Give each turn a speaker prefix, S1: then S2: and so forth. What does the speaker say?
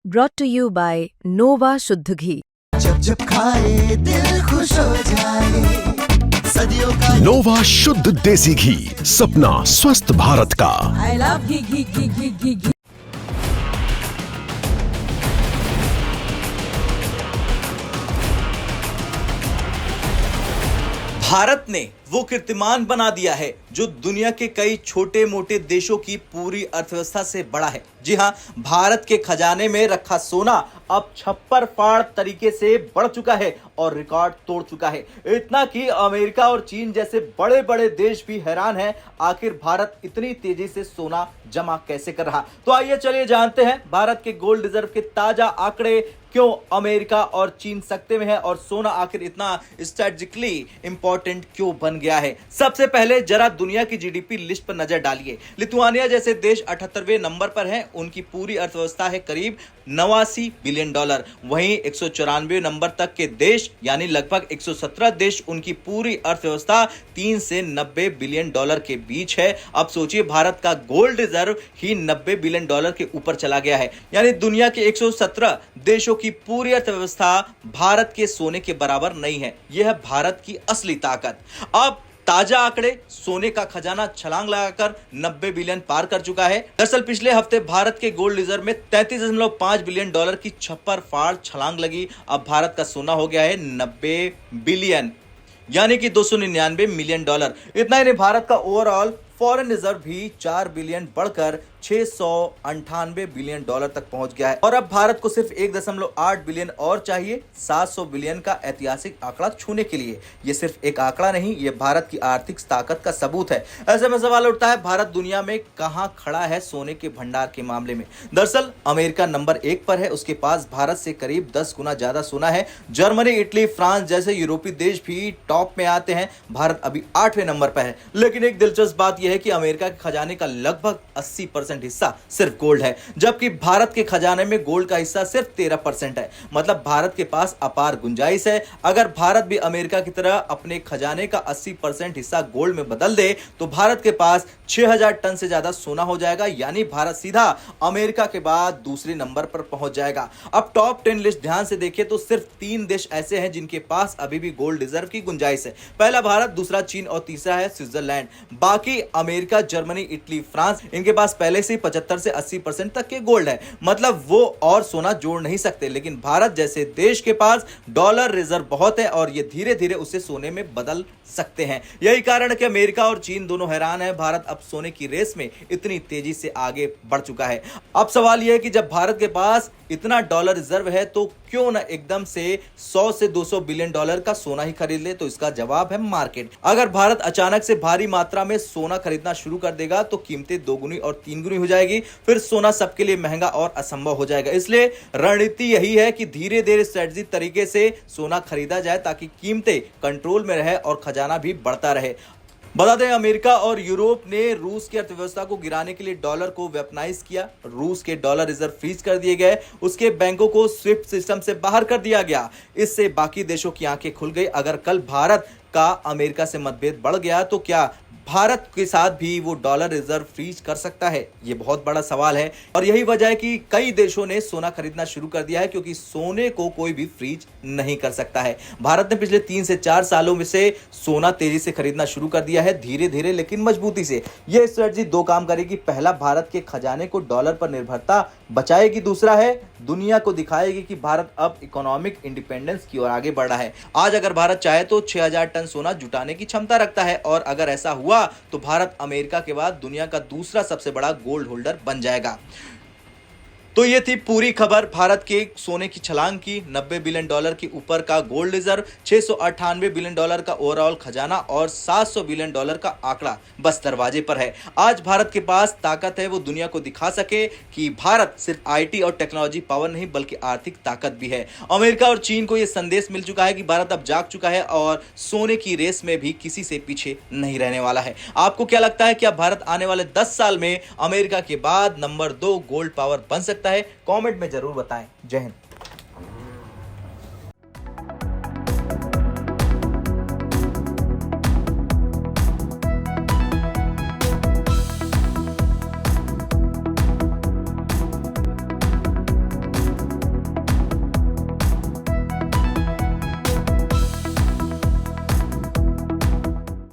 S1: brought to you by Nova शुद्ध घी।
S2: जब जब खाए दिल खुश हो जाए, सदियों का
S3: नोवा शुद्ध देसी घी, सपना स्वस्थ भारत का।
S4: I love घी घी घी घी घी घी।
S5: भारत ने वो कीर्तिमान बना दिया है जो दुनिया के कई छोटे मोटे देशों की पूरी अर्थव्यवस्था से बड़ा है। जी हां, भारत के खजाने में रखा सोना अब छप्पर फाड़ तरीके से बढ़ चुका है और रिकॉर्ड तोड़ चुका है। इतना कि अमेरिका और चीन जैसे बड़े बड़े देश भी हैरान हैं, आखिर भारत इतनी तेजी से सोना जमा कैसे कर रहा। तो आइए चलिए जानते हैं भारत के गोल्ड रिजर्व के ताजा आंकड़े, क्यों अमेरिका और चीन सकते में है और सोना आखिर इतना स्ट्रेटेजिकली इंपॉर्टेंट क्यों बन गया है। सबसे पहले जरा दुनिया की जीडीपी लिस्ट पर नजर डालिए। लिथुआनिया जैसे देश 78वें नंबर पर हैं, उनकी पूरी अर्थव्यवस्था है करीब 89 बिलियन डॉलर। वहीं 194 नंबर तक के देश यानी लगभग 117 देश, उनकी पूरी अर्थव्यवस्था 3 से 90 बिलियन डॉलर के बीच है। अब सोचिए, भारत का गोल्ड रिजर्व ही 90 बिलियन डॉलर के ऊपर चला गया है, यानी दुनिया के 117 देशों की पूरी अर्थव्यवस्था भारत के सोने के बराबर नहीं है। यह है भारत की असली ताकत। अब ताजा आंकड़े, सोने का खजाना छलांग लगाकर 90 बिलियन पार कर चुका है। दरअसल पिछले हफ्ते भारत के गोल्ड रिजर्व में 33.5 बिलियन डॉलर की छप्पर फाड़ छलांग लगी। अब भारत का सोना हो गया है 90 बिलियन, यानी कि 299 मिलियन डॉलर। इतना ही नहीं, भारत का ओवरऑल फॉरेन रिजर्व भी 4 बिलियन बढ़कर 698 बिलियन डॉलर तक पहुंच गया है। और अब भारत को सिर्फ 1.8 बिलियन और चाहिए 700 बिलियन का ऐतिहासिक आंकड़ा छूने के लिए। यह सिर्फ एक आंकड़ा नहीं, यह भारत की आर्थिक ताकत का सबूत है। ऐसे में सवाल उठता है, भारत दुनिया में कहां खड़ा है सोने के भंडार के मामले में। दरअसल अमेरिका नंबर 1 पर है, उसके पास भारत से करीब 10 गुना ज्यादा सोना है। जर्मनी, इटली, फ्रांस जैसे यूरोपीय देश भी टॉप में आते हैं। भारत अभी 8वें नंबर पर है। लेकिन एक दिलचस्प बात यह है कि अमेरिका के खजाने का लगभग 80% हिस्सा सिर्फ गोल्ड है, जबकि भारत के खजाने में गोल्ड का हिस्सा सिर्फ 13% है। मतलब भारत के पास अपार गुंजाइश है। अगर भारत भी अमेरिका की तरह अपने खजाने का 80% हिस्सा गोल्ड में बदल दे तो भारत के पास 6000 टन से ज्यादा सोना हो जाएगा, यानी भारत सीधा अमेरिका के बाद दूसरे नंबर पर पहुंच जाएगा। अब टॉप 10 लिस्ट ध्यान से देखिए तो सिर्फ 3 देश ऐसे हैं जिनके पास अभी भी गोल्ड रिजर्व की गुंजाइश है। पहला भारत, दूसरा चीन और तीसरा है स्विट्जरलैंड। बाकी अमेरिका, जर्मनी, इटली, फ्रांस, इनके पास पहले से 75 से 80% तक के गोल्ड है। मतलब वो और सोना जोड़ नहीं सकते। लेकिन भारत जैसे देश के पास डॉलर रिजर्व बहुत है और ये धीरे धीरे उसे सोने में बदल सकते हैं। यही कारण है कि अमेरिका और चीन दोनों हैरान है, भारत अब सोने की रेस में इतनी तेजी से आगे बढ़ चुका है। अब सवाल यह है कि जब भारत के पास इतना डॉलर रिजर्व है तो क्यों ना एकदम से 100 से 200 बिलियन डॉलर का सोना ही खरीद ले। तो इसका जवाब है मार्केट। अगर भारत अचानक से भारी मात्रा में सोना खरीदना शुरू कर देगा तो कीमतें 2 गुनी और 3 गुनी हो जाएगी। फिर सोना सबके लिए महंगा और असंभव हो जाएगा। इसलिए रणनीति यही है कि धीरे धीरे स्ट्रेटजी तरीके से सोना खरीदा जाए ताकि कीमतें कंट्रोल में रहे और खजाना भी बढ़ता रहे। बता दें, अमेरिका और यूरोप ने रूस की अर्थव्यवस्था को गिराने के लिए डॉलर को वेपनाइज किया। रूस के डॉलर रिजर्व फ्रीज कर दिए गए, उसके बैंकों को स्विफ्ट सिस्टम से बाहर कर दिया गया। इससे बाकी देशों की आंखें खुल गई। अगर कल भारत का अमेरिका से मतभेद बढ़ गया तो क्या भारत के साथ भी वो डॉलर रिजर्व फ्रीज कर सकता है? ये बहुत बड़ा सवाल है और यही वजह है कि कई देशों ने सोना खरीदना शुरू कर दिया है, क्योंकि सोने को कोई भी फ्रीज नहीं कर सकता है। भारत ने पिछले 3 से 4 सालों में से सोना तेजी से खरीदना शुरू कर दिया है, धीरे धीरे लेकिन मजबूती से। यह स्ट्रेटजी 2 काम करेगी। पहला, भारत के खजाने को डॉलर पर निर्भरता बचाएगी। दूसरा है, दुनिया को दिखाएगी कि भारत अब इकोनॉमिक इंडिपेंडेंस की ओर आगे बढ़ रहा है। आज अगर भारत चाहे तो 6000 टन सोना जुटाने की क्षमता रखता है और अगर ऐसा हुआ तो भारत अमेरिका के बाद दुनिया का दूसरा सबसे बड़ा गोल्ड होल्डर बन जाएगा। तो ये थी पूरी खबर भारत के सोने की छलांग की। 90 बिलियन डॉलर के ऊपर का गोल्ड रिजर्व, 698 बिलियन डॉलर का ओवरऑल खजाना और 700 बिलियन डॉलर का आंकड़ा बस दरवाजे पर है। आज भारत के पास ताकत है, वो दुनिया को दिखा सके कि भारत सिर्फ आईटी और टेक्नोलॉजी पावर नहीं बल्कि आर्थिक ताकत भी है। अमेरिका और चीन को यह संदेश मिल चुका है कि भारत अब जाग चुका है और सोने की रेस में भी किसी से पीछे नहीं रहने वाला है। आपको क्या लगता है, क्या भारत आने वाले 10 साल में अमेरिका के बाद नंबर 2 गोल्ड पावर बन सकता है? कमेंट में जरूर बताएं। जय हिंद।